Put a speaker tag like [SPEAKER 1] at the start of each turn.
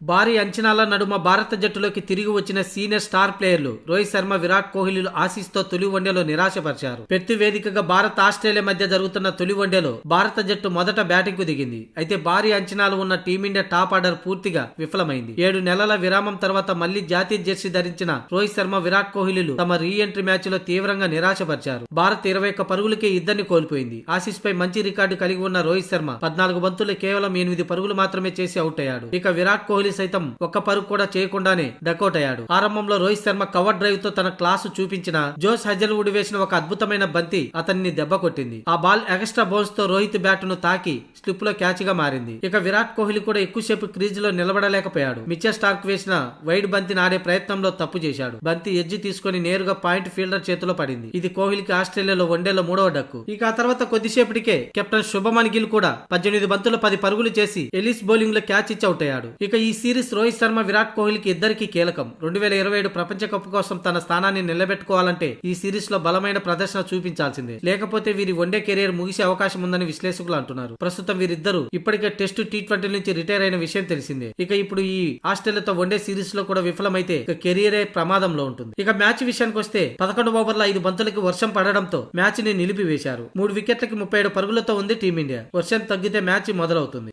[SPEAKER 1] భారీ అంచనాల నడుమ భారత జట్టులోకి తిరిగి వచ్చిన సీనియర్ స్టార్ ప్లేయర్లు రోహిత్ శర్మ, విరాట్ కోహ్లీలు ఆసీస్తో తొలి వన్డేలో నిరాశపరిచారు. పెర్త్ వేదికగా భారత్ ఆస్ట్రేలియా మధ్య జరుగుతున్న తొలి వన్డేలో భారత జట్టు మొదట బ్యాటింగ్ కు దిగింది. అయితే భారీ అంచనాలు ఉన్న టీమిండియా టాప్ ఆర్డర్ పూర్తిగా విఫలమైంది. 7 నెలల విరామం తర్వాత మళ్లీ జాతీయ జెర్సీ ధరించిన రోహిత్ శర్మ, విరాట్ కోహ్లీలు తమ రీ ఎంట్రీ మ్యాచ్ లో తీవ్రంగా నిరాశపరిచారు. భారత్ 21 పరుగులకే ఇద్దరిని కోల్పోయింది. ఆసీస్ పై మంచి రికార్డు కలిగి ఉన్న రోహిత్ శర్మ 14 బంతుల్లో కేవలం 8 పరుగులు మాత్రమే చేసి అవుట్ అయ్యాడు. ఇక విరాట్ కోహ్లీ సైతం ఒక్క పరుగు కూడా చేయకుండానే డకౌట్ అయ్యాడు. ఆరంభంలో రోహిత్ శర్మ కవర్ డ్రైవ్ తో తన క్లాసు చూపించిన జోస్ హజల్వుడ్ వేసిన ఒక అద్భుతమైన బంతి అతన్ని దెబ్బ కొట్టింది. ఆ బాల్ ఎక్స్ట్రా బౌన్స్ తో రోహిత్ బ్యాట్ ను తాకి స్లిప్ లో క్యాచ్ గా మారింది. ఇక విరాట్ కోహ్లీ కూడా ఎక్కువసేపు క్రీజ్ లో నిలబడలేకపోయాడు. మిచెల్ స్టార్క్ వేసిన వైడ్ బంతిని ఆడే ప్రయత్నంలో తప్పు చేశాడు. బంతి ఎడ్జ్ తీసుకుని నేరుగా పాయింట్ ఫీల్డర్ చేతిలో పడింది. ఇది కోహ్లీకి ఆస్ట్రేలియాలో వన్డేలో 3వ డక్కు. ఇక ఆ తర్వాత కొద్దిసేపటికే కెప్టెన్ శుభమన్ గిల్ కూడా 18 బంతుల్లో 10 పరుగులు చేసి ఎలిస్ బౌలింగ్ లో క్యాచ్ ఇచ్చి అవుట్ అయ్యాడు. ఇక ఈ సిరీస్ రోహిత్ శర్మ, విరాట్ కోహ్లీకి ఇద్దరికి కీలకం. 2027 ప్రపంచ కప్ కోసం తన స్థానాన్ని నిలబెట్టుకోవాలంటే ఈ సిరీస్ లో బలమైన ప్రదర్శన చూపించాల్సిందే. లేకపోతే వీరి వన్డే కెరీర్ ముగిసే అవకాశం ఉందని విశ్లేషకులు అంటున్నారు. ప్రస్తుతం వీరిద్దరూ ఇప్పటికే టెస్ట్, T20 నుంచి రిటైర్ అయిన విషయం తెలిసిందే. ఇక ఇప్పుడు ఈ ఆస్ట్రేలియాతో వన్డే సిరీస్ లో కూడా విఫలమైతే కెరీరే ప్రమాదంలో ఉంటుంది. ఇక మ్యాచ్ విషయానికి వస్తే 11 ఓవర్ల 5 బంతులకి వర్షం పడడంతో మ్యాచ్ ని నిలిపివేశారు. 3 వికెట్లకి 37 పరుగులతో ఉంది టీమిండియా. వర్షం తగ్గితే మ్యాచ్ మొదలవుతుంది.